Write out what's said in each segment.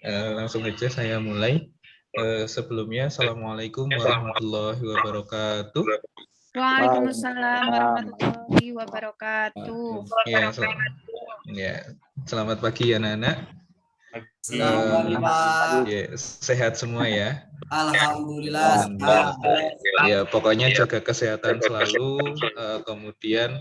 Langsung aja saya mulai. Sebelumnya, Assalamualaikum warahmatullahi wabarakatuh. Waalaikumsalam warahmatullahi wabarakatuh. Selamat pagi anak-anak. Sehat semua ya. Alhamdulillah. Ya, pokoknya jaga kesehatan selalu. Kemudian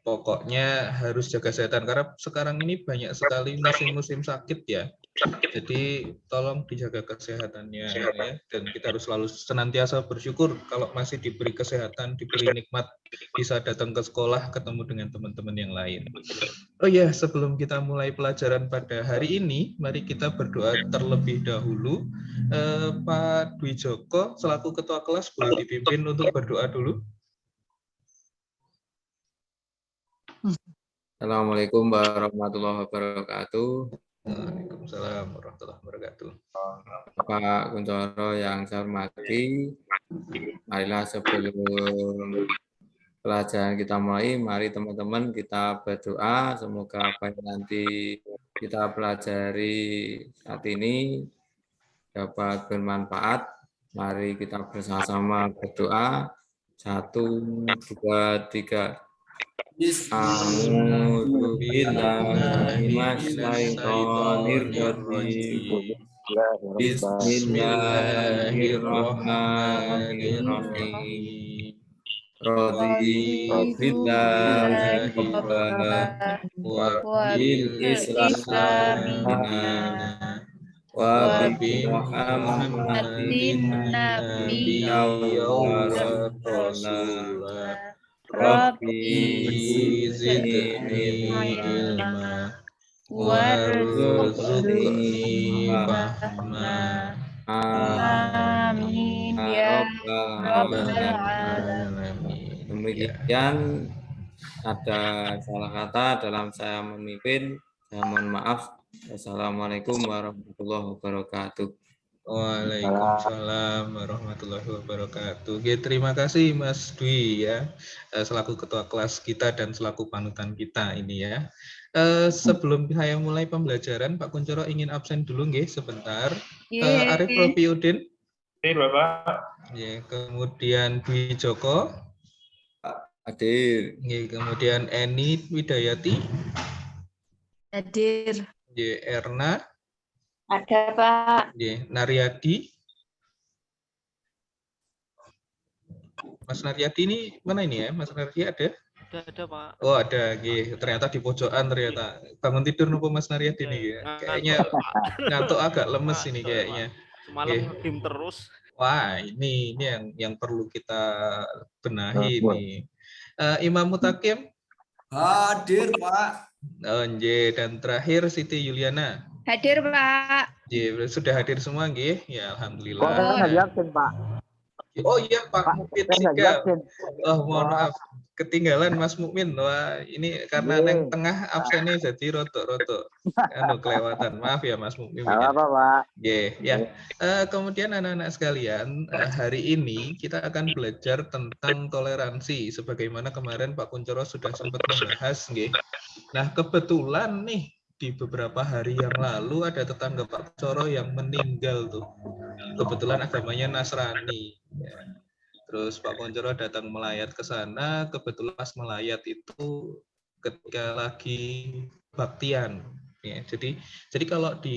pokoknya harus jaga kesehatan karena sekarang ini banyak sekali musim-musim sakit ya. Jadi tolong dijaga kesehatannya ya, dan kita harus selalu senantiasa bersyukur kalau masih diberi kesehatan, diberi nikmat, bisa datang ke sekolah, ketemu dengan teman-teman yang lain. Oh ya, sebelum kita mulai pelajaran pada hari ini, mari kita berdoa terlebih dahulu. Pak Dwi Joko selaku ketua kelas boleh dipimpin untuk berdoa dulu. Assalamualaikum warahmatullahi wabarakatuh. Waalaikumsalam warahmatullahi wabarakatuh. Pak Kuncoro yang saya hormati, marilah sebelum pelajaran kita mulai, mari teman-teman kita berdoa. Semoga apa yang nanti kita pelajari saat ini dapat bermanfaat. Mari kita bersama-sama berdoa. 1, 2, 3. A'udzu billahi minasyaitonir rajim. Bismillahirrahmanirrahim. Raditu billahi rabban wa bil islami wa bi Muhammadin nabiyyan rasulah. Rabbi zidni ilma warzuqni fahma. Amin ya rabbal alamin. Demikian ada salah kata dalam saya memimpin. Saya mohon maaf. Assalamualaikum warahmatullahi wabarakatuh. Waalaikumsalam warahmatullahi wabarakatuh. Oke, terima kasih Mas Dwi ya, selaku ketua kelas kita dan selaku panutan kita ini ya. Sebelum saya mulai pembelajaran, Pak Kuncoro ingin absen dulu nggih sebentar. Arif Rofiudin. Bapak. Ya, kemudian Dwi Joko. Hadir. Kemudian Eni Widayati. Hadir. Erna. Ada Pak. Naryadi. Mas Naryadi ini mana ini ya? Mas Naryadi ada? Ada Pak. Oh ada, ternyata di pojokan ternyata. Bangun tidur nopo Mas Naryadi nih ya? Kayaknya ngantuk agak lemes ini kayaknya. Semalam game terus. Wah ini yang perlu kita benahi ini. Imam Mutakim. Hadir Pak. Dan terakhir Siti Yuliana. Hadir Pak. Sudah hadir semua nggih? Ya alhamdulillah. Saya nggak yakin Pak. Oh iya Pak Mukmin juga. Oh mohon maaf ketinggalan Mas Mukmin. Wah ini karena yang tengah absennya jadi rotok-rotok. Kelewatan. Maaf ya Mas Mukmin. Apa Pak? Ya. Kemudian anak-anak sekalian, hari ini kita akan belajar tentang toleransi. Sebagaimana kemarin Pak Kuncoro sudah sempat membahas. Nah kebetulan nih, di beberapa hari yang lalu ada tetangga Pak Kuncoro yang meninggal tuh. Kebetulan agamanya Nasrani. Ya. Terus Pak Kuncoro datang melayat ke sana. Kebetulan pas melayat itu ketika lagi baktian. Ya, jadi kalau di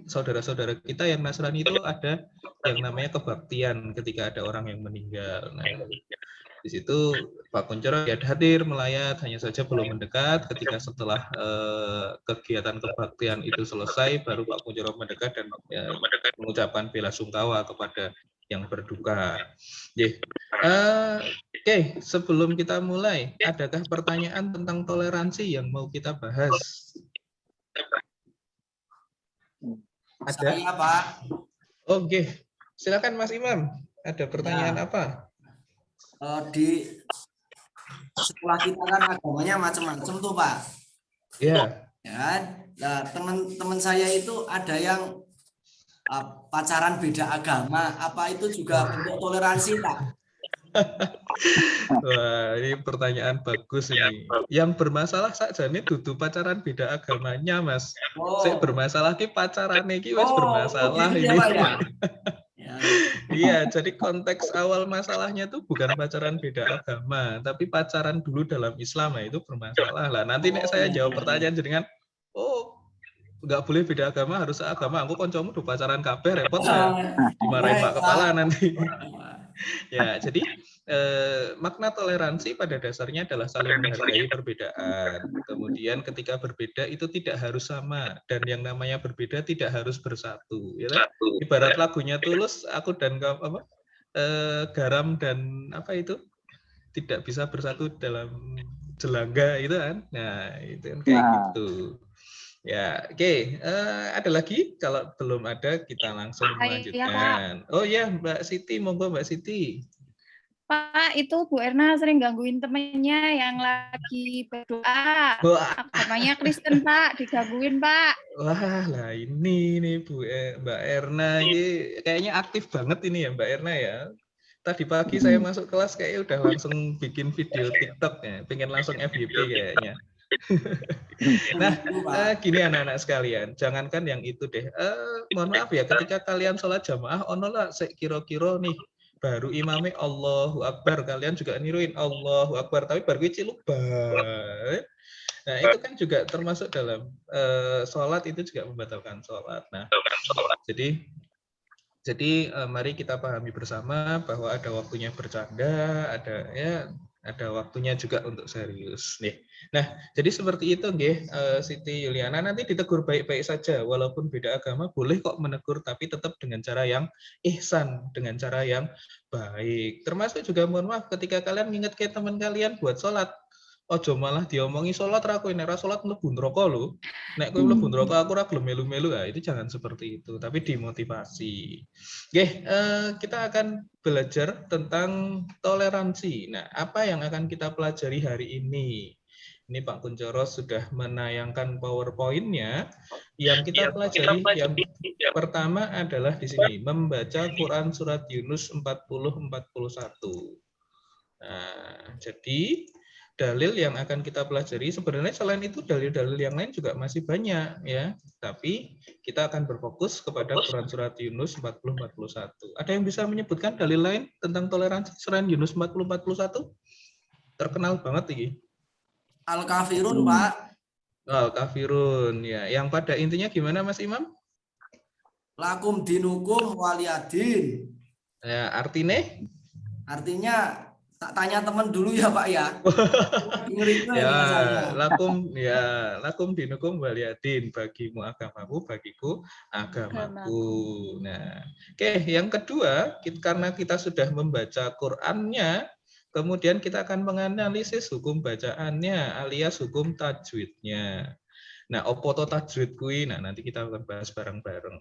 saudara-saudara kita yang Nasrani itu ada yang namanya kebaktian ketika ada orang yang meninggal. Nah, di situ Pak Kuncoro ya hadir melayat, hanya saja belum mendekat. Ketika setelah kegiatan kebaktian itu selesai, baru Pak Kuncoro mendekat dan mengucapkan bela sungkawa kepada yang berduka. Oke, sebelum kita mulai, adakah pertanyaan tentang toleransi yang mau kita bahas? Ada? Saya Pak. Oke, silakan Mas Imam. Ada pertanyaan apa? Di sekolah kita kan agamanya macam-macam tuh Pak. Iya. Ya, nah, teman-teman saya itu ada yang pacaran beda agama. Apa itu juga bentuk toleransi Pak? Wah, ini pertanyaan bagus ini. Yang bermasalah saja ini dudu pacaran beda agamanya, Mas. Saya bermasalah ki pacaran iki wis bermasalah gitu ini. ya, Pak, ya? Iya, jadi konteks awal masalahnya itu bukan pacaran beda agama, tapi pacaran dulu dalam Islam, nah itu bermasalah lah. Nanti nek saya jawab pertanyaan jenengan, oh nggak boleh beda agama, harus agama. Aku koncomu udah pacaran kabeh, repot saya. Dimarahin Pak Kepala nanti. Ya, jadi makna toleransi pada dasarnya adalah saling menghargai perbedaan. Kemudian ketika berbeda itu tidak harus sama, dan yang namanya berbeda tidak harus bersatu. Ya, ibarat lagunya Tulus, aku dan kamu garam dan apa itu tidak bisa bersatu dalam jelangga itu kan. Nah, itu kan kayak gitu. Ya, oke. Ada lagi? Kalau belum ada, kita langsung melanjutkan. Oh ya, Mbak Siti, monggo Mbak Siti. Pak, itu Bu Erna sering gangguin temennya yang lagi berdoa. Agamanya Kristen, Pak. Digangguin, Pak. Wah, lah ini nih Mbak Erna. Ini kayaknya aktif banget ini ya Mbak Erna ya. Tadi pagi saya masuk kelas kayaknya udah langsung bikin video TikTok ya. Pengen langsung FYP kayaknya. Nah, gini anak-anak sekalian, jangankan yang itu deh. Mohon maaf ya, ketika kalian sholat jamaah, ono lah kira-kira nih, baru imamnya Allahu Akbar, kalian juga niruin Allahu Akbar, tapi baru ciluk bae. Nah, itu kan juga termasuk dalam sholat, itu juga membatalkan sholat. Nah, jadi mari kita pahami bersama bahwa ada waktunya bercanda, ada waktunya juga untuk serius nih. Nah, jadi seperti itu nggih, Siti Yuliana, nanti ditegur baik-baik saja, walaupun beda agama boleh kok menegur, tapi tetap dengan cara yang ihsan, dengan cara yang baik. Termasuk juga mohon maaf ketika kalian nginget ke teman kalian buat sholat, ojo malah diomongi sholat ra kowe nek ra sholat mlebu neraka lho. Nek kowe mlebu neraka aku ra gelem melu-melu, itu jangan seperti itu, tapi dimotivasi. Oke, kita akan belajar tentang toleransi. Nah, apa yang akan kita pelajari hari ini? Ini Pak Kuncoro sudah menayangkan PowerPoint-nya. Yang kita pelajari yang pertama adalah di sini, membaca Quran surat Yunus 40-41. Nah, jadi dalil yang akan kita pelajari sebenarnya selain itu dalil-dalil yang lain juga masih banyak ya, tapi kita akan berfokus kepada Quran surat Yunus 40-41. Ada yang bisa menyebutkan dalil lain tentang toleransi selain Yunus 40-41? Terkenal banget ini. Al-Kafirun, Pak. Al-Kafirun ya. Yang pada intinya gimana Mas Imam? Lakum dinukum waliyadin. Ya, artinya tak tanya teman dulu ya Pak ya. Lakum dinukum waliyadin, bagimu agamamu, bagiku agamaku. Nah, oke, yang kedua, karena kita sudah membaca Qur'annya, kemudian kita akan menganalisis hukum bacaannya alias hukum tajwidnya. Nah, opo to tajwid kuwi? Nah, nanti kita akan bahas bareng-bareng.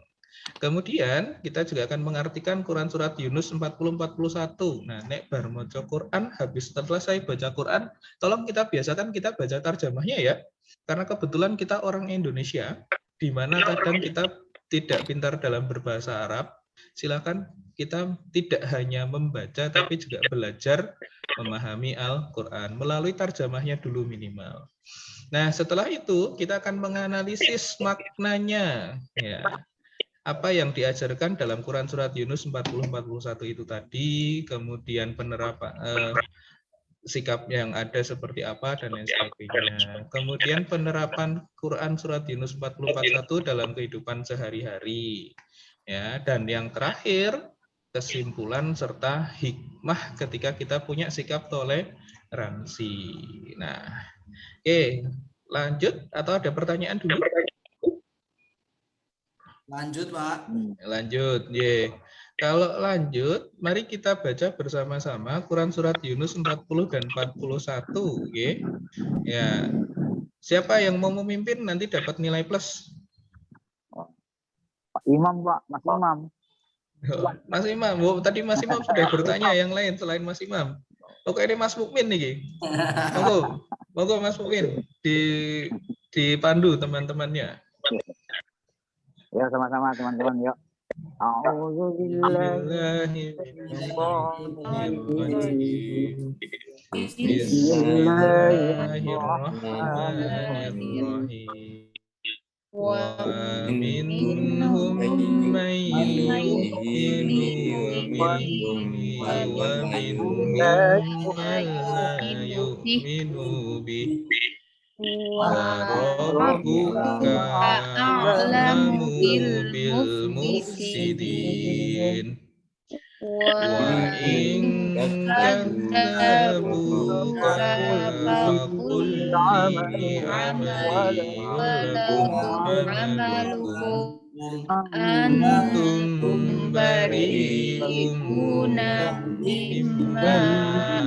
Kemudian kita juga akan mengartikan Quran surat Yunus 40-41. Nah, nek bar maca Quran, habis setelah saya baca Quran, tolong kita biasakan kita baca tarjamahnya ya. Karena kebetulan kita orang Indonesia, di mana kadang kita tidak pintar dalam berbahasa Arab. Silakan kita tidak hanya membaca tapi juga belajar memahami Al-Quran melalui tarjamahnya dulu minimal. Nah, setelah itu kita akan menganalisis maknanya ya. Apa yang diajarkan dalam Quran surat Yunus 40-41 itu tadi, kemudian penerapan sikap yang ada seperti apa dan lain sebagainya. Kemudian penerapan Quran surat Yunus 40-41 dalam kehidupan sehari-hari. Ya, dan yang terakhir kesimpulan serta hikmah ketika kita punya sikap toleransi. Nah, oke, lanjut atau ada pertanyaan dulu? Lanjut, Pak. Lanjut, ye. Kalau lanjut, mari kita baca bersama-sama Quran surat Yunus 40 dan 41, ye. Ya. Siapa yang mau memimpin nanti dapat nilai plus. Pak Imam, Pak, Mas Imam. Mas Imam, tadi Mas Imam sudah bertanya yang lain selain Mas Imam. Oke, ini Mas Mukmin nih. Monggo Mas Mukmin dipandu teman-temannya. Ya, sama-sama teman-teman, yuk. A'udzu billahi Bismillahirrahmanirrahim. Bismillahirrahmanirrahim. Bismillahirrahmanirrahim. Wa Wa minhum minhum man yu'minu bihi wa minhum man la yu'minu bihi. Wa rabbuka a'lamu bil mufsidin. Wa in kadzabuka faqul li amali wa lakum amalukum antum bari'una mimma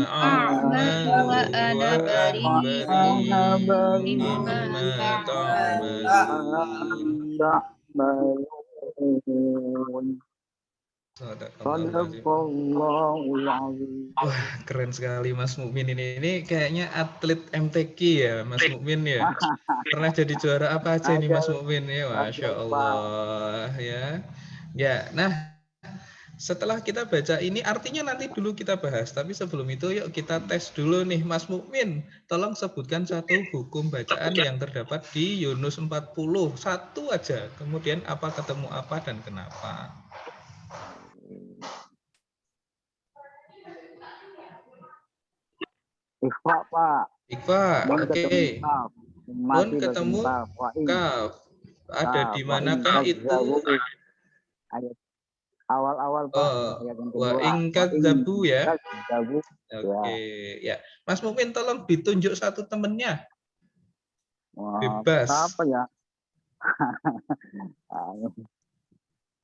a'malu wa ana bari'un mimma ta'malun. Sadaqallahul azim. Wah, keren sekali Mas Mukmin ini. Ini kayaknya atlet MTQ ya, Mas Mukmin ya. Pernah jadi juara apa aja ini Mas Mukmin ya? Masya Allah ya. Ya, nah setelah kita baca ini artinya nanti dulu kita bahas. Tapi sebelum itu yuk kita tes dulu nih Mas Mukmin. Tolong sebutkan satu hukum bacaan yang terdapat di Yunus 40. Satu aja. Kemudian apa ketemu apa dan kenapa? Ikhfa, Pak. Ikhfa, oke. Nun ketemu kaf. Ada di manakah itu? Ayat awal-awal, Pak. Wa in kadzabu ya. Oke, ya. Mas Mukmin tolong ditunjuk satu temennya. Bebas. Apa ya?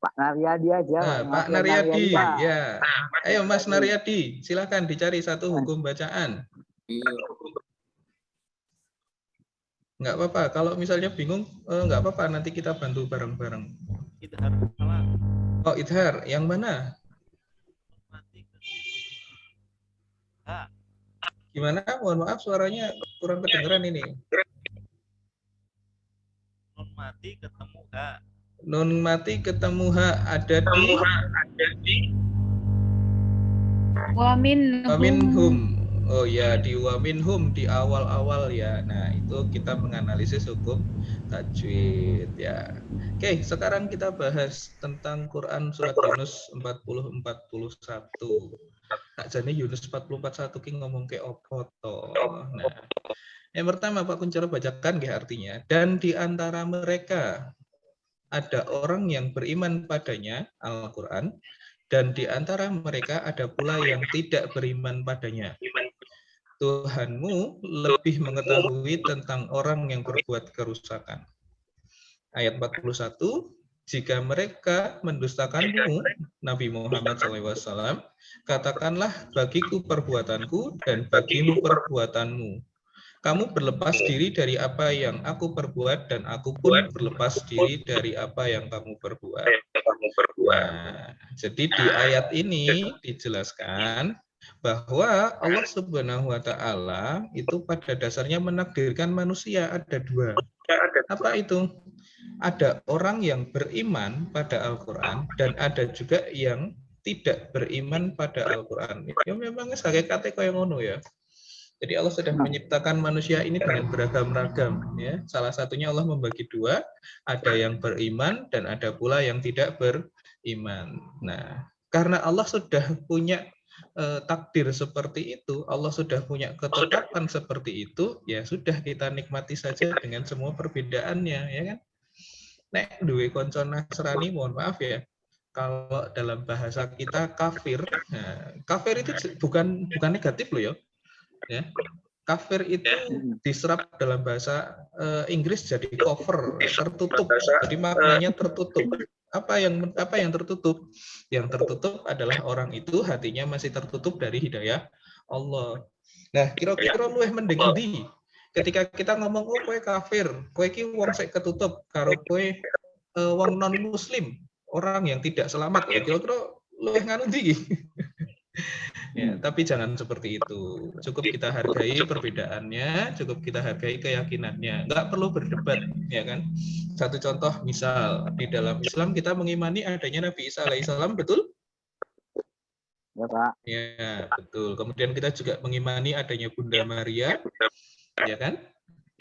Pak Naryadi aja. Nah, Pak Naryadi, ya. Ayo Mas Naryadi, silakan dicari satu hukum bacaan. Nggak apa-apa, kalau misalnya bingung, nggak apa-apa, nanti kita bantu bareng-bareng. Idhar. Oh, idhar, yang mana? Gimana? Mohon maaf, suaranya kurang kedengeran ini. Nun mati ketemu ha. Nun mati ketemu ha ada di wa minhum. Oh ya, di wa minhum di awal-awal ya. Nah, itu kita menganalisis hukum tajwid ya. Oke, sekarang kita bahas tentang Quran surat Yunus 40-41. Tak jane Yunus 44-1 ki ngomong ke opo to. Nah, yang pertama Pak Kuncoro bacakan nggih artinya, dan di antara mereka ada orang yang beriman padanya, Al-Quran, dan di antara mereka ada pula yang tidak beriman padanya. Tuhanmu lebih mengetahui tentang orang yang berbuat kerusakan. Ayat 41, jika mereka mendustakanmu, Nabi Muhammad SAW, katakanlah bagiku perbuatanku dan bagimu perbuatanmu. Kamu berlepas diri dari apa yang aku perbuat dan aku pun berlepas diri dari apa yang kamu perbuat. Nah, jadi di ayat ini dijelaskan bahwa Allah Subhanahu wa Ta'ala itu pada dasarnya menakdirkan manusia ada dua. Apa itu? Ada orang yang beriman pada Al-Quran dan ada juga yang tidak beriman pada Al-Quran. Ya memang sebagai kata yang ngono ya. Jadi Allah sudah menciptakan manusia ini dengan beragam-ragam. Ya. Salah satunya Allah membagi dua, ada yang beriman dan ada pula yang tidak beriman. Nah, karena Allah sudah punya takdir seperti itu, Allah sudah punya ketetapan seperti itu, ya sudah kita nikmati saja dengan semua perbedaannya, ya kan? Nek duwe konco Nasrani, mohon maaf ya. Kalau dalam bahasa kita kafir, nah, kafir itu bukan negatif loh ya. Ya, kafir itu diserap dalam bahasa Inggris jadi cover, tertutup. Jadi maknanya tertutup. Apa yang tertutup? Yang tertutup adalah orang itu hatinya masih tertutup dari hidayah Allah. Nah, kira-kira luwih mending endi? Ketika kita ngomong oh kowe kafir, kowe iki wong sik ketutup karo kowe wong non muslim, orang yang tidak selamat. Kira-kira luwih nganu ndi iki? Ya, tapi jangan seperti itu. Cukup kita hargai perbedaannya, cukup kita hargai keyakinannya. Nggak perlu berdebat, ya kan? satu contoh misal di dalam Islam kita mengimani adanya Nabi Isa alaihissalam, betul? Ya, Pak. Ya, betul. Kemudian kita juga mengimani adanya Bunda Maria, ya kan?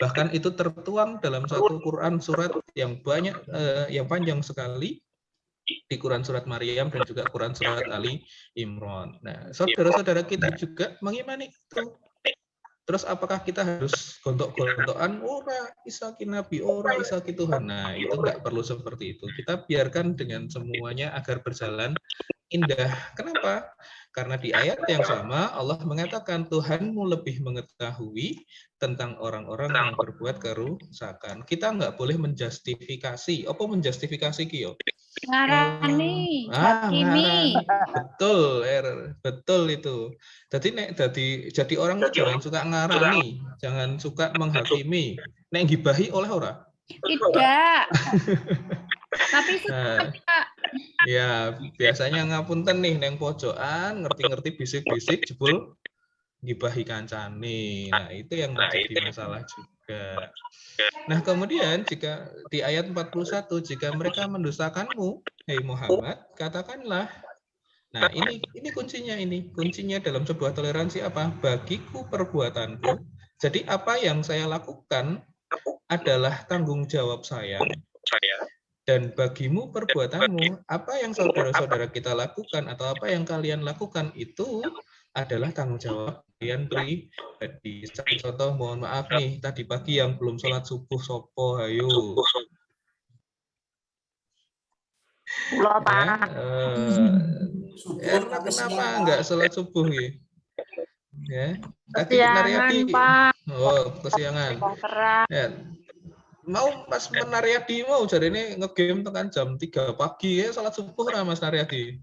Bahkan itu tertuang dalam satu Quran surat yang banyak, yang panjang sekali, di Quran surat Maryam dan juga Quran surat Ali Imran. Nah, saudara-saudara kita juga mengimani itu. Terus apakah kita harus gontok-gontokan, ora isaki nabi, ora isaki Tuhan? Nah, itu nggak perlu seperti itu. Kita biarkan dengan semuanya agar berjalan indah. Kenapa? Karena di ayat yang sama Allah mengatakan Tuhanmu lebih mengetahui tentang orang-orang yang berbuat kerusakan. Kita nggak boleh menjustifikasi. Apa menjustifikasi Kyo? Ngarani, hakimi. Betul, betul itu. Jadi orang itu jangan suka ngarani, jangan suka menghakimi. Nek gibahi oleh ora? Tidak. Tapi suka. Ya, biasanya ngapunten nih neng pojokan, ngerti-ngerti bisik-bisik jebul gibahi kancane. Nah, itu yang menjadi masalah juga. Nah, kemudian jika di ayat 41, jika mereka mendustakanmu, hei Muhammad, katakanlah. Nah, ini kuncinya ini. Kuncinya dalam sebuah toleransi apa? Bagiku perbuatanku. Jadi apa yang saya lakukan adalah tanggung jawab saya. Dan bagimu perbuatanmu, apa yang saudara-saudara kita lakukan atau apa yang kalian lakukan itu adalah tanggung jawab kalian pribadi. Contoh, mohon maaf nih, tadi pagi yang belum sholat subuh, sopo, ayo. Kenapa enggak sholat subuh ya? Ya, tadi Naryadi. Oh, kesiangan. Ya. Mau Mas Naryadi mau jadi ini ngegame tekan jam 3 pagi ya sholat subuh lah Mas Naryadi.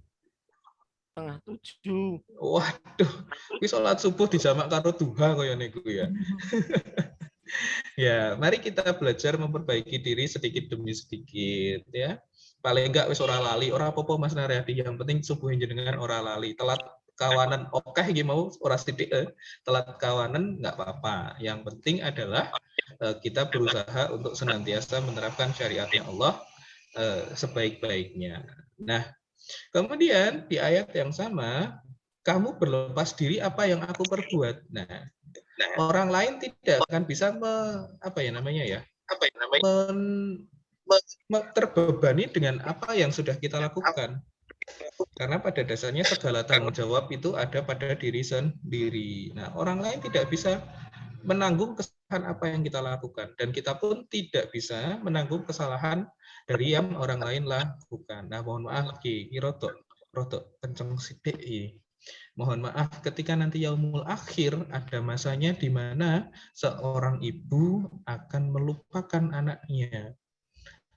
6:30. Waduh, ini sholat subuh dijamak karo duha kaya niku ya. Ya, mari kita belajar memperbaiki diri sedikit demi sedikit ya. Paling enggak wis ora lali, ora apa-apa Mas Naryadi, yang penting subuh jenengan ora lali. Telat kawanan oke iki mau ora sithik, telat kawanan enggak apa-apa. Yang penting adalah kita berusaha untuk senantiasa menerapkan syariatnya Allah sebaik-baiknya. Nah, kemudian di ayat yang sama, kamu berlepas diri apa yang aku perbuat. Nah, orang lain tidak akan bisa terbebani dengan apa yang sudah kita lakukan. Karena pada dasarnya segala tanggung jawab itu ada pada diri sendiri. Nah, orang lain tidak bisa menanggung kesalahan apa yang kita lakukan, dan kita pun tidak bisa menanggung kesalahan dari yang orang lain lakukan. Nah, mohon maaf lagi, rotok kenceng sithik iki. Mohon maaf, ketika nanti yaumul akhir ada masanya di mana seorang ibu akan melupakan anaknya.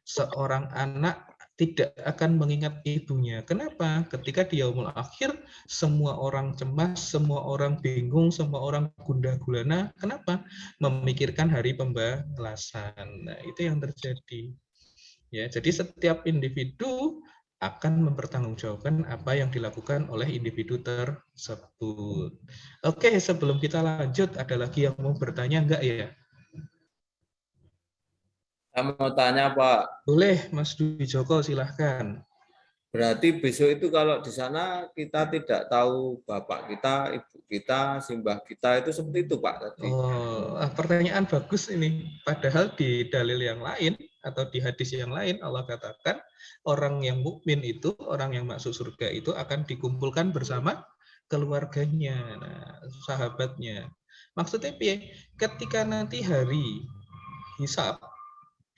Seorang anak tidak akan mengingat ibunya. Kenapa? Ketika di yaumul akhir semua orang cemas, semua orang bingung, semua orang gundah gulana. Kenapa? Memikirkan hari pembalasan. Nah, itu yang terjadi. Ya, jadi setiap individu akan mempertanggungjawabkan apa yang dilakukan oleh individu tersebut. Oke, sebelum kita lanjut, ada lagi yang mau bertanya enggak ya? Saya mau tanya, Pak. Boleh, Mas Dwi Joko, silahkan. Berarti besok itu kalau di sana kita tidak tahu bapak kita, ibu kita, simbah kita, itu seperti itu, Pak? Tadi. Oh, pertanyaan bagus ini. Padahal di dalil yang lain atau di hadis yang lain Allah katakan orang yang mukmin itu, orang yang masuk surga itu akan dikumpulkan bersama keluarganya, nah, sahabatnya. Maksudnya ketika nanti hari hisab,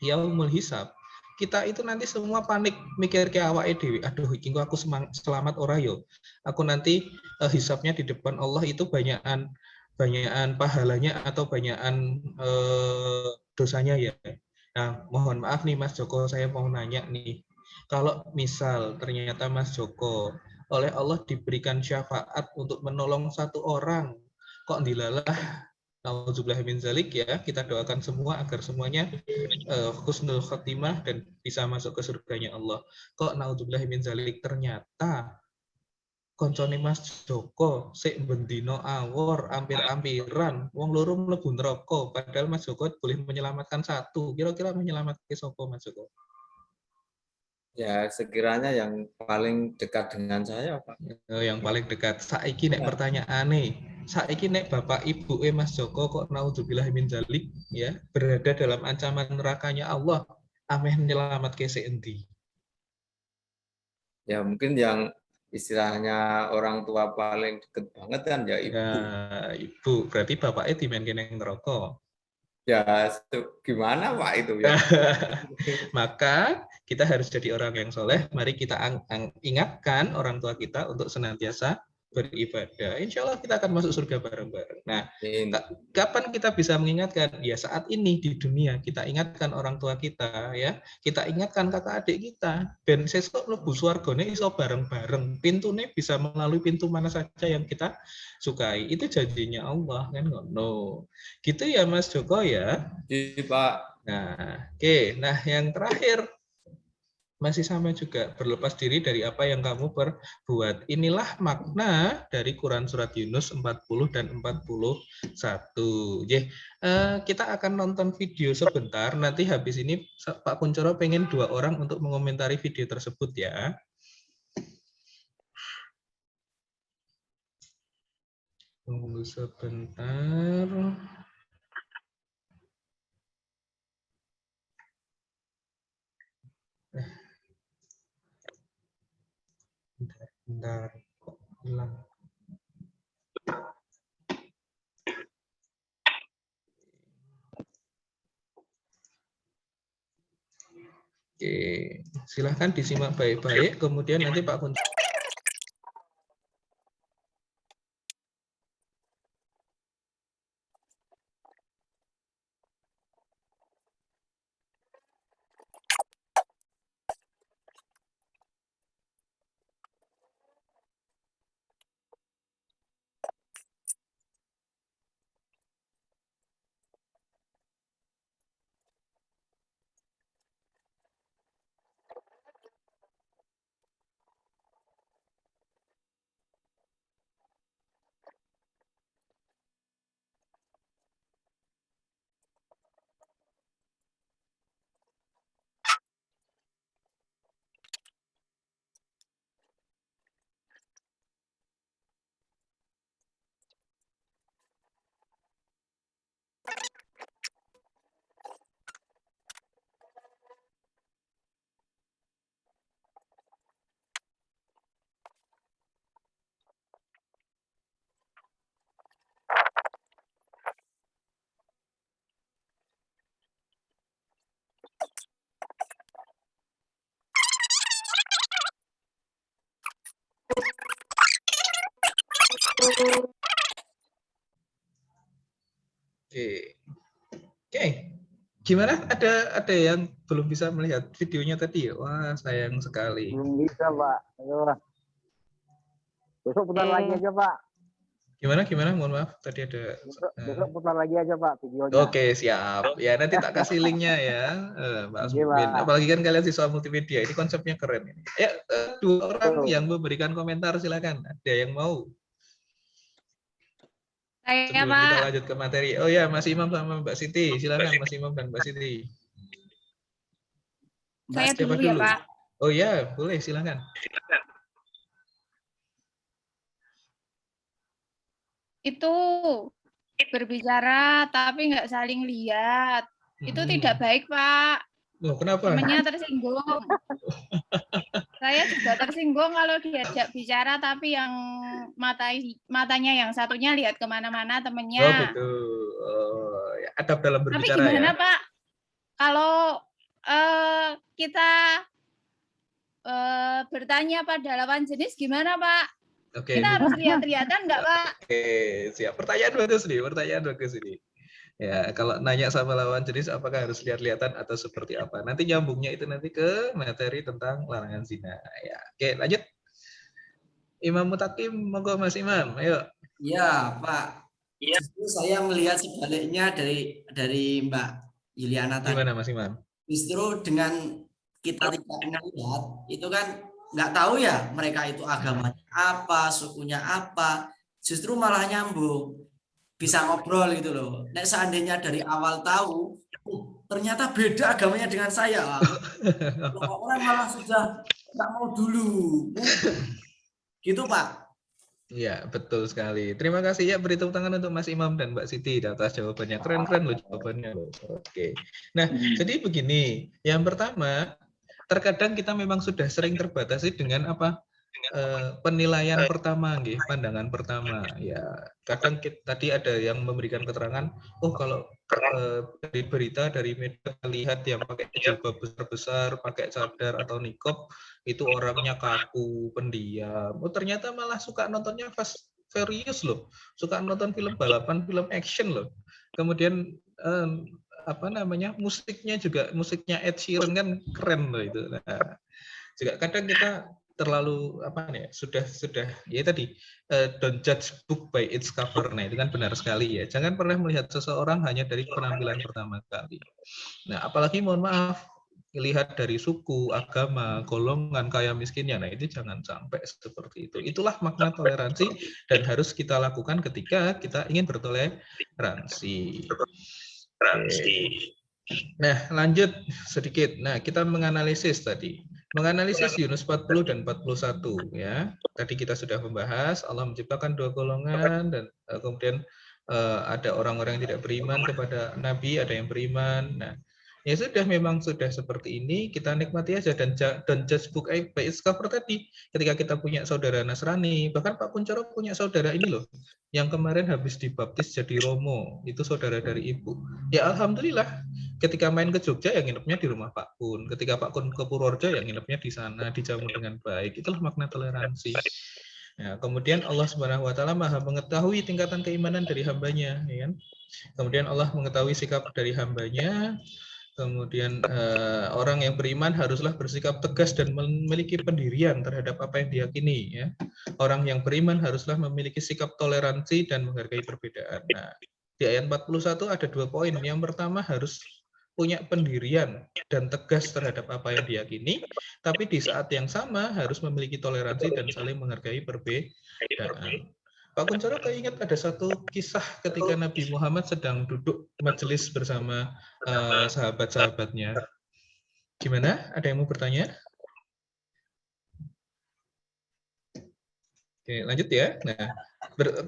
yaumul hisab, kita itu nanti semua panik mikir ke awake dhewe, aduh iki aku selamat ora yo. Aku nanti hisabnya di depan Allah itu banyakan pahalanya atau banyakan dosanya ya. Nah, mohon maaf nih Mas Joko, saya mau nanya nih. Kalau misal ternyata Mas Joko oleh Allah diberikan syafaat untuk menolong satu orang, kok dilalah Nauzubillah min zalik ya, kita doakan semua agar semuanya husnul khotimah dan bisa masuk ke surganya Allah. Kok nauzubillah min zalik ternyata koncone Mas Joko sik bendino awor ampir-ampiran wong loro mlebu neraka padahal Mas Joko boleh menyelamatkan satu. Kira-kira menyelamatkan sapa Mas Joko? Ya sekiranya yang paling dekat dengan saya, Pak. Yang paling dekat. Saiki nek pertanyaane, saiki nek bapak ibu Mas Joko kok naudzubillah min dzalik ya, berada dalam ancaman nerakanya Allah, ameh nyelamatke sik endi? Ya mungkin yang istilahnya orang tua paling deket banget kan ya ibu. Ya, ibu. Berarti bapaknya dimenke nang neraka. Ya gimana Pak itu ya? Maka kita harus jadi orang yang soleh. Mari kita ingatkan orang tua kita untuk senantiasa beribadah. Insya Allah kita akan masuk surga bareng-bareng. Nah, kapan kita bisa mengingatkan? Ya saat ini di dunia kita ingatkan orang tua kita, ya. Kita ingatkan kakak adik kita. Ben sesuk mlebu swargane iso bareng-bareng. Pintune bisa melalui pintu mana saja yang kita sukai. Itu janjinya Allah kan ngono. Gitu ya Mas Joko ya. Iya Pak. Nah, oke. Nah, yang terakhir masih sama juga, berlepas diri dari apa yang kamu perbuat. Inilah makna dari Quran Surat Yunus 40 dan 41. Kita akan nonton video sebentar, nanti habis ini Pak Kuncoro pengen 2 orang untuk mengomentari video tersebut ya. Tunggu sebentar. Bentar, kok hilang. Oke, silahkan disimak baik-baik, kemudian nanti Pak Kuncoro. Oke. Gimana? Ada yang belum bisa melihat videonya tadi ya? Wah, sayang sekali. Belum bisa, Pak. Ayo. Besok putar lagi aja, Pak. Gimana? Mohon maaf, tadi ada. Besok putar lagi aja, Pak, videonya. Oke, siap. Ya, nanti tak kasih linknya ya, Pak Asmuddin. Apalagi kan kalian siswa multimedia, ini konsepnya keren ini. Ya, 2 orang yang memberikan komentar, silakan. Ada yang mau? Sebelum kita lanjut ke materi. Oh ya, Mas Imam sama Mbak Siti. Silakan Mas Imam dan Mbak Siti. Saya dulu ya, Pak. Oh ya, boleh, silakan. Itu berbicara tapi nggak saling lihat. Itu tidak baik, Pak. Loh, kenapa? Temennya tersinggung. Saya juga tersinggung kalau diajak bicara tapi yang matanya yang satunya lihat kemana-mana temennya. Oh gitu. Oh, ya, adab dalam berbicara. Tapi gimana ya? Pak? Kalau kita bertanya pada lawan jenis gimana Pak? Oke. Kita harus lihat-lihatan nggak Pak? Oke, siap. Pertanyaan bagus nih. Ya, kalau nanya sama lawan jenis apakah harus lihat-lihatan atau seperti apa? Nanti nyambungnya itu nanti ke materi tentang larangan zina. Ya, oke, lanjut. Imam Mutakim, monggo Mas Imam, ayo. Ya, Pak. Iya. Justru saya melihat sebaliknya dari Mbak Yuliana tadi. Gimana Mas Imam? Justru dengan kita tidak melihat, itu kan nggak tahu ya mereka itu agamanya apa, sukunya apa, justru malah nyambung, bisa ngobrol gitu loh. Nek seandainya dari awal tahu, ternyata beda agamanya dengan saya, orang malah sudah nggak mau dulu, gitu Pak. Ya, betul sekali. Terima kasih ya, beri tepuk tangan untuk Mas Imam dan Mbak Siti atas jawabannya. Keren-keren loh jawabannya loh. Oke. Nah, jadi begini. Yang pertama, terkadang kita memang sudah sering terbatasi dengan apa? Penilaian pertama, pandangan pertama. Ya, kadang tadi ada yang memberikan keterangan, oh kalau dari berita dari media lihat yang pakai jilbab besar-besar, pakai cadar atau niqab itu orangnya kaku, pendiam. Oh ternyata malah suka nontonnya Fast Furious loh, suka nonton film balapan, film action loh. Kemudian apa namanya, musiknya juga, musiknya Ed Sheeran kan keren loh itu. Nah, juga kadang kita terlalu apa nih, sudah ya tadi, don't judge book by its cover. Nah itu kan benar sekali ya, jangan pernah melihat seseorang hanya dari penampilan pertama kali. Nah apalagi mohon maaf, lihat dari suku, agama, golongan, kaya miskinnya. Nah itu jangan sampai seperti itu. Itulah makna toleransi dan harus kita lakukan ketika kita ingin bertoleransi. Nah lanjut sedikit. Nah kita menganalisis tadi. Menganalisis Yunus 40 dan 41 ya. Tadi kita sudah membahas Allah menciptakan dua golongan dan kemudian ada orang-orang yang tidak beriman kepada Nabi, ada yang beriman. Nah, ya sudah, memang sudah seperti ini, kita nikmati aja dan don't judge book by its cover tadi. Ketika kita punya saudara Nasrani, bahkan Pak Kuncoro punya saudara ini loh, yang kemarin habis dibaptis jadi Romo, itu saudara dari ibu. Ya alhamdulillah. Ketika main ke Jogja, yang nginepnya di rumah Pak Kun. Ketika Pak Kun ke Purworejo, yang nginepnya di sana, dijamu dengan baik. Itulah makna toleransi. Nah, kemudian Allah Subhanahu Wa Taala Maha mengetahui tingkatan keimanan dari hambanya, ya kan? Kemudian Allah mengetahui sikap dari hambanya. Kemudian orang yang beriman haruslah bersikap tegas dan memiliki pendirian terhadap apa yang diyakini. Ya. Orang yang beriman haruslah memiliki sikap toleransi dan menghargai perbedaan. Nah, di ayat 41 ada 2 poin. Yang pertama harus punya pendirian dan tegas terhadap apa yang diyakini, tapi di saat yang sama harus memiliki toleransi dan saling menghargai perbedaan. Pak Kuncoro keinget ada satu kisah ketika Nabi Muhammad sedang duduk majelis bersama sahabat-sahabatnya. Gimana? Ada yang mau bertanya? Oke, lanjut ya. Nah,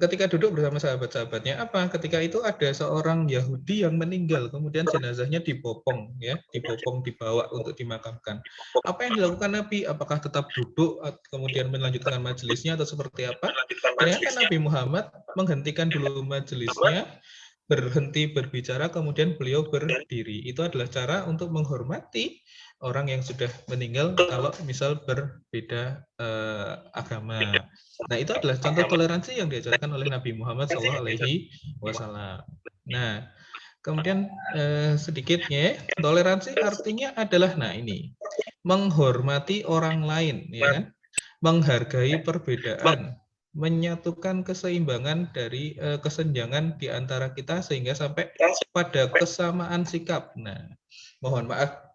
ketika duduk bersama sahabat-sahabatnya, apa? Ketika itu ada seorang Yahudi yang meninggal, kemudian jenazahnya dibopong, ya, dibopong, dibawa untuk dimakamkan. Apa yang dilakukan Nabi? Apakah tetap duduk, kemudian melanjutkan majelisnya, atau seperti apa? Ternyata Nabi Muhammad menghentikan dulu majelisnya, berhenti berbicara, kemudian beliau berdiri. Itu adalah cara untuk menghormati orang yang sudah meninggal kalau misal berbeda agama. Nah, itu adalah contoh toleransi yang diajarkan oleh Nabi Muhammad SAW. Nah, kemudian sedikitnya, toleransi artinya adalah, nah ini, menghormati orang lain, ya kan? Menghargai perbedaan, menyatukan keseimbangan dari kesenjangan di antara kita sehingga sampai pada kesamaan sikap. Nah, mohon maaf,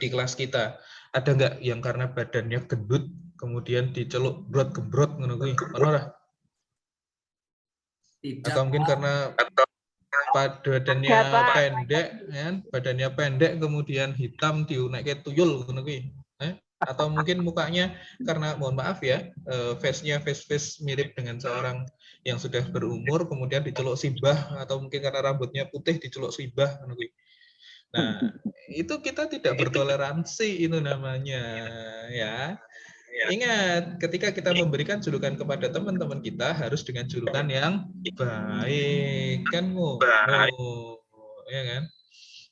di kelas kita ada nggak yang karena badannya gendut kemudian diceluk gembrot ngono kuwi ono ora? Atau mungkin karena badannya pendek, ya, badannya pendek kemudian hitam diunekke tuyul ngono kuwi. Atau mungkin mukanya karena, mohon maaf ya, face-nya face mirip dengan seorang yang sudah berumur kemudian diceluk sibah, atau mungkin karena rambutnya putih diceluk sibah ngono kuwi. Nah, itu kita tidak bertoleransi, itu namanya, ya. Ingat, ketika kita memberikan julukan kepada teman-teman kita harus dengan julukan yang baik, kan ya kan?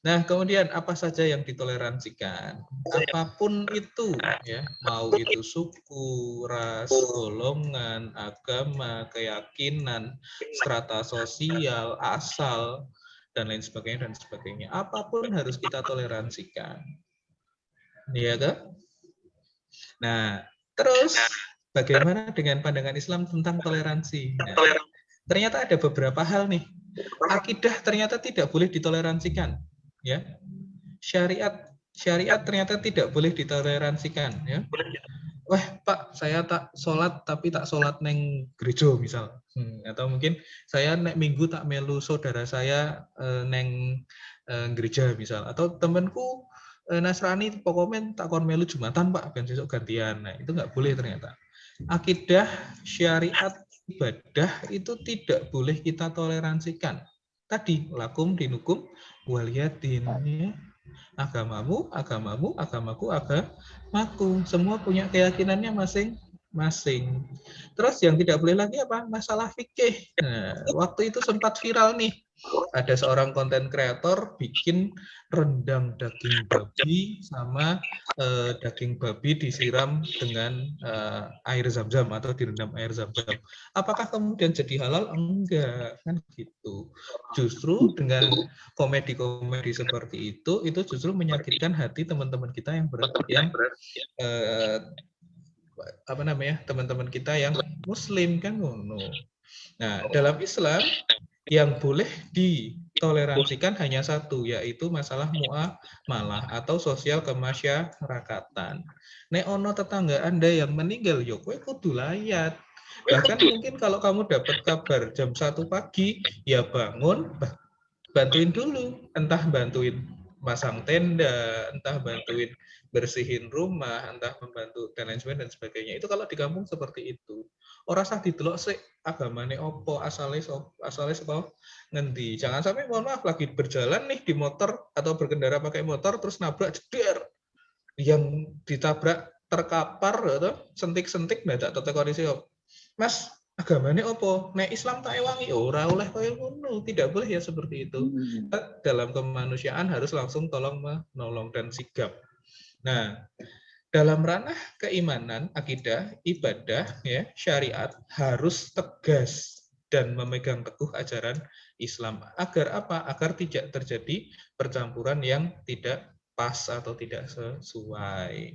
Nah, kemudian apa saja yang ditoleransikan? Apapun itu, ya, mau itu suku, ras, golongan, agama, keyakinan, strata sosial, asal, dan lain sebagainya, apapun harus kita toleransikan. Iya kan? Nah, terus bagaimana dengan pandangan Islam tentang toleransi? Nah, ternyata ada beberapa hal nih. Akidah ternyata tidak boleh ditoleransikan, ya. Syariat syariat ternyata tidak boleh ditoleransikan, ya. Wah, Pak, saya tak sholat tapi tak sholat neng gereja misal, atau mungkin saya nek minggu tak melu saudara saya neng gereja misal, atau temanku Nasrani pokoknya tak kon melu Jumatan Pak, ben besok gantian. Nah, itu nggak boleh ternyata. Akidah, syariat, ibadah itu tidak boleh kita toleransikan. Tadi lakum dinukum waliyadin, ya. Agamamu, agamamu, agamaku, agamaku. Semua punya keyakinannya masing-masing. Terus yang tidak boleh lagi apa? Masalah fikih. Nah, waktu itu sempat viral nih. Ada seorang konten kreator bikin rendang daging babi sama daging babi disiram dengan air zam-zam atau direndam air zam-zam. Apakah kemudian jadi halal? Enggak, kan gitu. Justru dengan komedi-komedi seperti itu justru menyakitkan hati teman-teman kita yang apa namanya, teman-teman kita yang Muslim kan. Nah, dalam Islam yang boleh ditoleransikan hanya satu, yaitu masalah muamalah atau sosial kemasyarakatan. Nek ono tetangga Anda yang meninggal, yo kowe kudu layat. Bahkan mungkin kalau kamu dapat kabar jam 1 pagi, ya bangun, bantuin dulu, entah bantuin masang tenda, entah bantuin bersihin rumah, entah membantu dan lain sebagainya. Itu kalau di kampung seperti itu. Ora sah didelok sik agamane opo, asale saka ngendi. Jangan sampai mohon maaf lagi berjalan nih di motor atau berkendara pakai motor terus nabrak jeder. Yang ditabrak terkapar atau sentik-sentik dadak tete kondisi. Mas, agamane opo? Nek Islam tak ewangi ora oleh kaya ngono, tidak boleh ya seperti itu. Dalam kemanusiaan harus langsung tolong menolong dan sigap. Nah, dalam ranah keimanan, akidah, ibadah, ya, syariat harus tegas dan memegang teguh ajaran Islam. Agar apa? Agar tidak terjadi percampuran yang tidak pas atau tidak sesuai.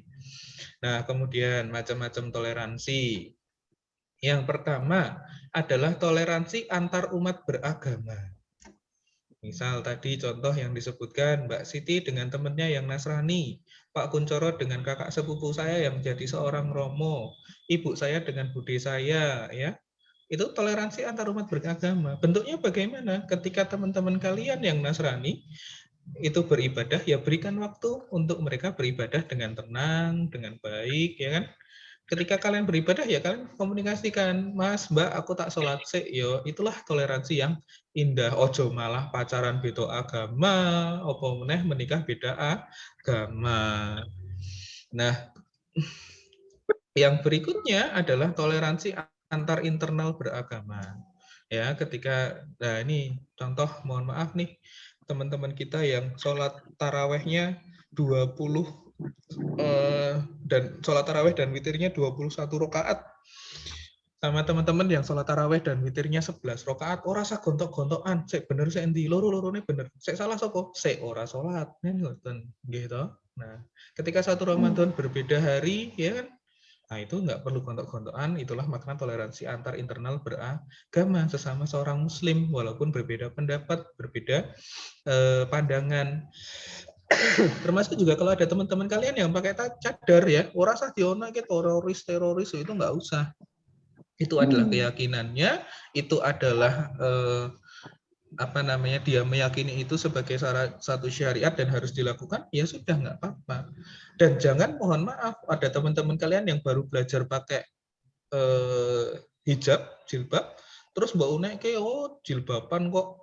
Nah, kemudian macam-macam toleransi. Yang pertama adalah toleransi antar umat beragama. Misal tadi contoh yang disebutkan Mbak Siti dengan temannya yang Nasrani, Pak Kuncoro dengan kakak sepupu saya yang menjadi seorang Romo, ibu saya dengan bude saya, ya. Itu toleransi antar umat beragama. Bentuknya bagaimana? Ketika teman-teman kalian yang Nasrani itu beribadah, ya berikan waktu untuk mereka beribadah dengan tenang, dengan baik, ya kan? Ketika kalian beribadah, ya kalian komunikasikan, Mas, Mbak, aku tak sholat sik, yo. Itulah toleransi yang indah. Ojo malah pacaran beda agama, opo meneh menikah beda agama. Nah, yang berikutnya adalah toleransi antar internal beragama. Ya, ketika, nah ini contoh, mohon maaf nih, teman-teman kita yang sholat tarawehnya 20 dan sholat taraweh dan witirnya 21 rakaat sama teman-teman yang sholat taraweh dan witirnya 11 rakaat ora sah gontok-gontokan, sik bener sik endi loro-lorone bener, sik salah sapa, sik ora sholat ngoten nggih to. Nah, ketika satu Ramadan berbeda hari, ya kan, nah itu nggak perlu gontok-gontokan. Itulah makna toleransi antar internal beragama sesama seorang Muslim walaupun berbeda pendapat, berbeda pandangan. Termasuk juga kalau ada teman-teman kalian yang pakai cadar, ya, ora usah diono teroris itu nggak usah. Itu adalah keyakinannya, itu adalah apa namanya, dia meyakini itu sebagai satu syariat dan harus dilakukan, ya sudah nggak apa-apa. Dan jangan, mohon maaf, ada teman-teman kalian yang baru belajar pakai hijab, jilbab, terus mbak Une kayak jilbaban kok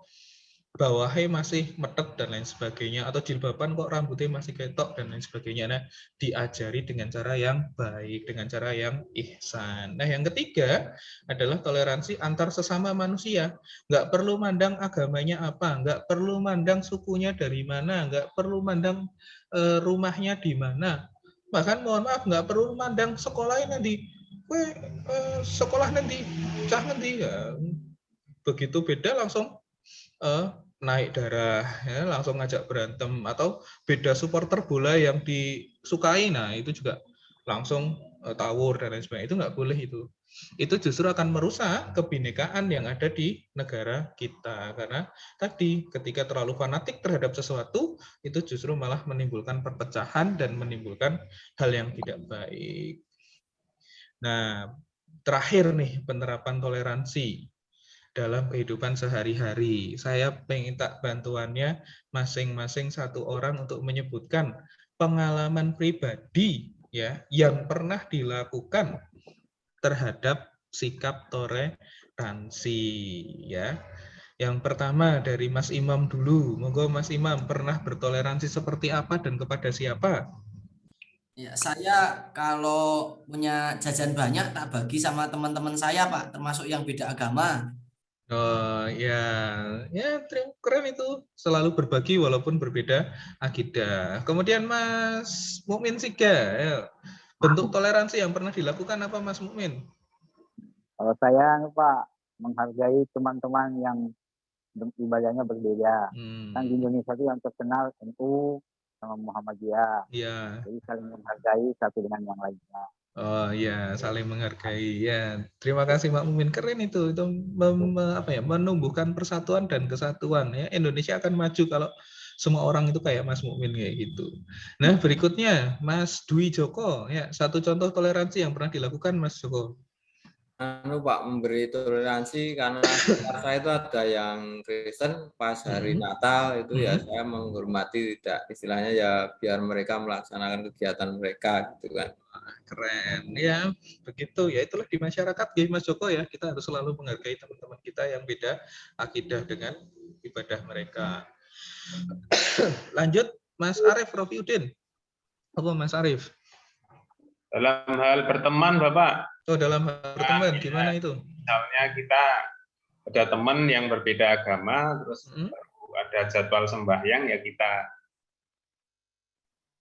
bawahnya masih metek dan lain sebagainya, atau jilbaban kok rambutnya masih ketok dan lain sebagainya. Nah, diajari dengan cara yang baik, dengan cara yang ihsan. Nah, yang ketiga adalah toleransi antar sesama manusia. Nggak perlu mandang agamanya apa, nggak perlu mandang sukunya dari mana, nggak perlu mandang rumahnya di mana. Bahkan mohon maaf, nggak perlu mandang sekolahnya nanti. Sekolah nanti, cah nanti. Ya, begitu beda langsung naik darah, ya, langsung ngajak berantem, atau beda supporter bola yang disukai, nah itu juga langsung tawur dan lain sebagainya. Itu nggak boleh itu. Itu justru akan merusak kebinekaan yang ada di negara kita. Karena tadi ketika terlalu fanatik terhadap sesuatu, itu justru malah menimbulkan perpecahan dan menimbulkan hal yang tidak baik. Nah, terakhir nih penerapan toleransi dalam kehidupan sehari-hari. Saya minta bantuannya masing-masing satu orang untuk menyebutkan pengalaman pribadi ya yang pernah dilakukan terhadap sikap toleransi ya. Yang pertama dari Mas Imam dulu. Monggo Mas Imam, pernah bertoleransi seperti apa dan kepada siapa? Ya, saya kalau punya jajan banyak tak bagi sama teman-teman saya, Pak, termasuk yang beda agama. Oh ya, keren itu, selalu berbagi walaupun berbeda akidah. Kemudian Mas Mukmin Siga, ya. Bentuk toleransi yang pernah dilakukan apa Mas Mukmin? Kalau saya Pak menghargai teman-teman yang ibadahnya berbeda. Kan di Indonesia itu yang terkenal NU sama Muhammadiyah. Iya. Jadi saling menghargai satu dengan yang lainnya. Oh ya, saling menghargai ya. Terima kasih Pak Mumin, keren itu menumbuhkan persatuan dan kesatuan ya. Indonesia akan maju kalau semua orang itu kayak Mas Mukmin kayak gitu. Nah berikutnya Mas Dwi Joko ya, satu contoh toleransi yang pernah dilakukan Mas Joko. Pak, memberi toleransi karena saya itu ada yang Kristen pas hari Natal itu ya saya menghormati, tidak istilahnya ya biar mereka melaksanakan kegiatan mereka gitu kan. Keren ya, begitu ya, itulah di masyarakat ya Mas Joko ya, kita harus selalu menghargai teman-teman kita yang beda akidah dengan ibadah mereka. Lanjut Mas Arief Rofiuddin. Apa Mas Arief? Dalam hal berteman, Bapak. Oh, dalam hal berteman, gimana itu? Misalnya kita ada teman yang berbeda agama, terus ada jadwal sembahyang, ya kita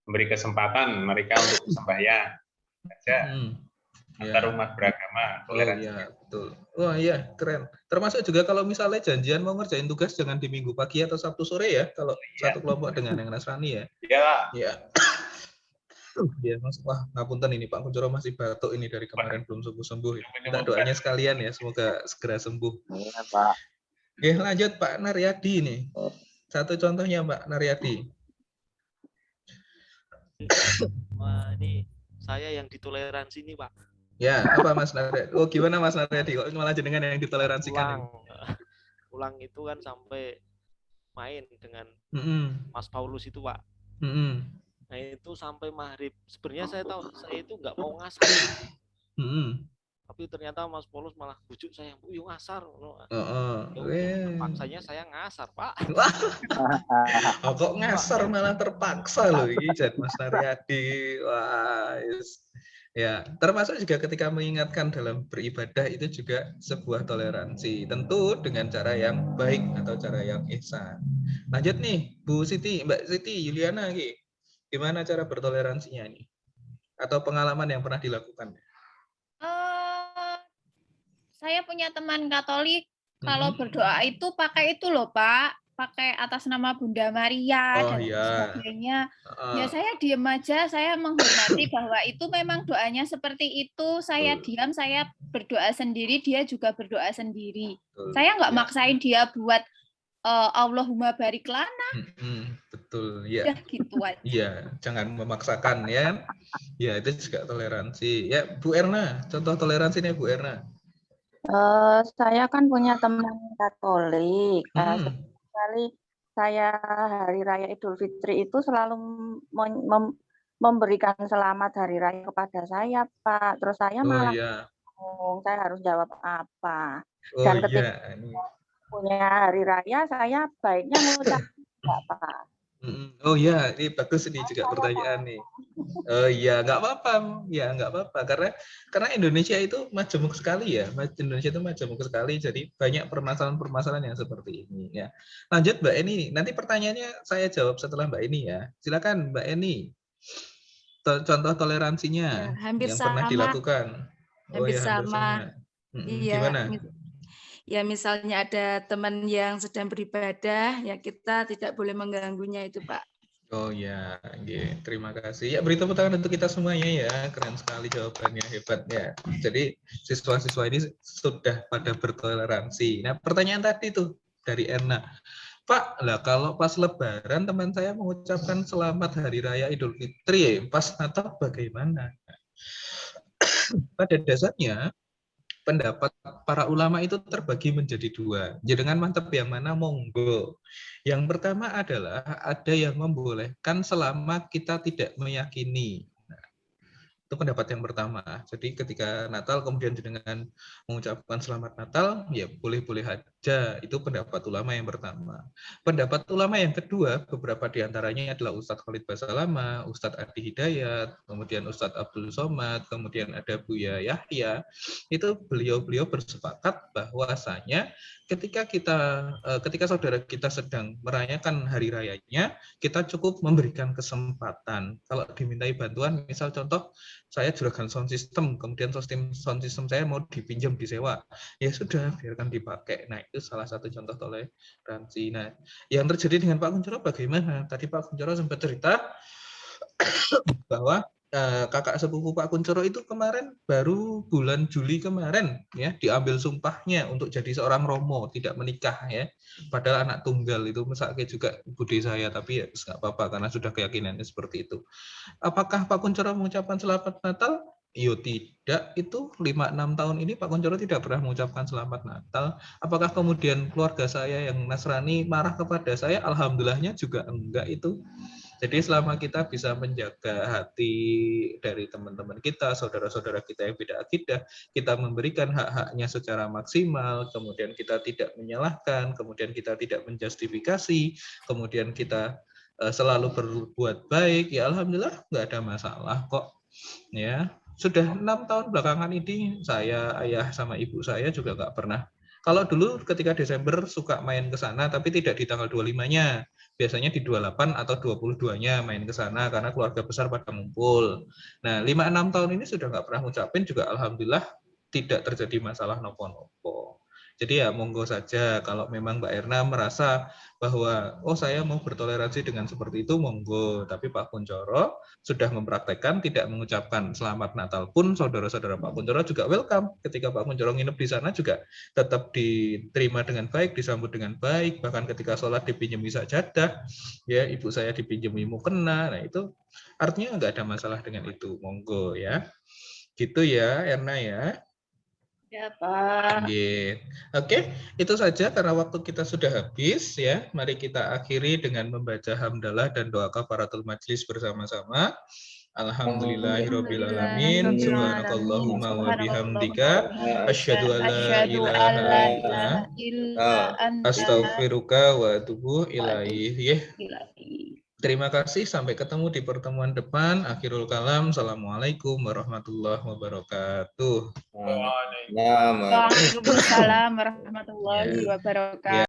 memberi kesempatan mereka untuk sembahyang saja. Antar umat beragama, toleransi. Oh iya, betul. Wah iya, keren. Termasuk juga kalau misalnya janjian mau ngerjain tugas jangan di Minggu pagi atau Sabtu sore ya, kalau satu kelompok dengan yang Nasrani ya. Iya. Iya. Ya, Mas. Wah, ngapunten ini Pak Kuncoro masih batuk ini dari kemarin belum sembuh-sembuh. Minta doanya sekalian ya, semoga segera sembuh. Iya, Pak. Oke, lanjut Pak Naryadi nih. Satu contohnya Pak Naryadi. Wah, ini saya yang ditoleransi nih, Pak. Ya, apa Mas Naryadi? Oh, gimana Mas Naryadi? Kok malah jenengan yang ditoleransikan? Pulang itu kan sampai main dengan Mas Paulus itu, Pak. Nah itu sampai maghrib. Sebenarnya saya tahu saya itu nggak mau ngasar. Tapi ternyata Mas Paulus malah bujuk saya, yuk ngasar. Terpaksanya saya ngasar, Pak. Oh, kok ngasar malah terpaksa loh ini Mas Naryadi. Wah, ya, termasuk juga ketika mengingatkan dalam beribadah itu juga sebuah toleransi. Tentu dengan cara yang baik atau cara yang ihsan. Lanjut nih, Bu Siti, Mbak Siti, Yuliana nih. Gimana cara bertoleransinya ini? Atau pengalaman yang pernah dilakukan? Saya punya teman Katolik, kalau berdoa itu pakai itu loh Pak, pakai atas nama Bunda Maria dan sebagainya. Ya saya diam aja, saya menghormati bahwa itu memang doanya seperti itu. Saya diam, saya berdoa sendiri, dia juga berdoa sendiri. Saya nggak maksain dia buat Allahumma barik lana. Betul, ya. Udah gitu aja. Iya, jangan memaksakan ya. Ya, itu juga toleransi. Ya, Bu Erna, contoh toleransinya Bu Erna. Saya kan punya teman Katolik. Sekali saya Hari Raya Idul Fitri itu selalu memberikan selamat Hari Raya kepada saya, Pak. Terus saya malah bingung, saya harus jawab apa. Dan ketika punya Hari Raya, saya baiknya mengucapkan enggak, Pak. Oh ya, ini bagus ini juga pertanyaan nih. Oh iya, nggak apa-apa, ya nggak apa-apa karena Indonesia itu majemuk sekali ya, Indonesia itu majemuk sekali, jadi banyak permasalahan-permasalahan yang seperti ini ya. Lanjut Mbak Eni, nanti pertanyaannya saya jawab setelah Mbak Eni ya. Silakan Mbak Eni, contoh toleransinya yang pernah dilakukan. Hampir sama. Iya. Gimana? Ya misalnya ada teman yang sedang beribadah, ya kita tidak boleh mengganggunya itu Pak. Oh ya, terima kasih. Ya, beri tepuk tangan untuk kita semuanya ya. Keren sekali jawabannya, hebat ya. Jadi siswa-siswa ini sudah pada bertoleransi. Nah, pertanyaan tadi tuh dari Erna. Pak, lah kalau pas Lebaran teman saya mengucapkan selamat Hari Raya Idul Fitri, pas Natal bagaimana? Pada dasarnya pendapat para ulama itu terbagi menjadi dua. Jangan mantap yang mana, monggo. Yang pertama adalah ada yang membolehkan selama kita tidak meyakini. Itu pendapat yang pertama. Jadi ketika Natal kemudian dengan mengucapkan selamat Natal, ya boleh-boleh aja. Itu pendapat ulama yang pertama. Pendapat ulama yang kedua, beberapa diantaranya adalah Ustadz Khalid Basalama, Ustadz Adi Hidayat, kemudian Ustadz Abdul Somad, kemudian ada Buya Yahya. Itu beliau-beliau bersepakat bahwasanya ketika saudara kita sedang merayakan hari rayanya, kita cukup memberikan kesempatan. Kalau dimintai bantuan, misal contoh, saya juragan sound system, kemudian sound system saya mau dipinjam, disewa, ya sudah, biarkan dipakai. Nah, itu salah satu contoh toleransi. Nah, yang terjadi dengan Pak Kuncoro bagaimana? Tadi Pak Kuncoro sempat cerita bahwa kakak sepupu Pak Kuncoro itu kemarin baru bulan Juli kemarin ya diambil sumpahnya untuk jadi seorang romo, tidak menikah ya. Padahal anak tunggal itu mesake juga bude saya, tapi ya nggak apa-apa karena sudah keyakinannya seperti itu. Apakah Pak Kuncoro mengucapkan selamat Natal? Yo tidak, itu 5-6 tahun ini Pak Kuncoro tidak pernah mengucapkan selamat Natal. Apakah kemudian keluarga saya yang Nasrani marah kepada saya? Alhamdulillahnya juga enggak itu. Jadi selama kita bisa menjaga hati dari teman-teman kita, saudara-saudara kita yang beda akidah, kita memberikan hak-haknya secara maksimal, kemudian kita tidak menyalahkan, kemudian kita tidak menjustifikasi, kemudian kita selalu berbuat baik, ya alhamdulillah nggak ada masalah kok. Ya, sudah 6 tahun belakangan ini saya, ayah sama ibu saya juga nggak pernah. Kalau dulu ketika Desember suka main ke sana, tapi tidak di tanggal 25-nya. Biasanya di 28 atau 22-nya main ke sana karena keluarga besar pada ngumpul. Nah, 5-6 tahun ini sudah nggak pernah ngucapin juga alhamdulillah tidak terjadi masalah nopo-nopo. Jadi ya monggo saja kalau memang Mbak Erna merasa bahwa oh saya mau bertoleransi dengan seperti itu monggo, tapi Pak Kuncoro sudah mempraktekkan tidak mengucapkan selamat Natal pun saudara-saudara Pak Kuncoro juga welcome. Ketika Pak Kuncoro nginep di sana juga tetap diterima dengan baik, disambut dengan baik, bahkan ketika sholat dipinjami sajadah, ya ibu saya dipinjami mukena, nah itu artinya nggak ada masalah dengan itu, monggo ya. Gitu ya Erna ya. Ya, Pak. Oke, itu saja karena waktu kita sudah habis ya. Mari kita akhiri dengan membaca hamdalah dan doa kafaratul majlis bersama-sama. Alhamdulillahirrabbilalamin. Subhanakallahumma wa bihamdika. Asyhadu an la ilaha illa anta astaghfiruka wa atubu ilaih. Terima kasih, sampai ketemu di pertemuan depan. Akhirul kalam, assalamualaikum warahmatullahi wabarakatuh. Waalaikumsalam warahmatullahi wabarakatuh.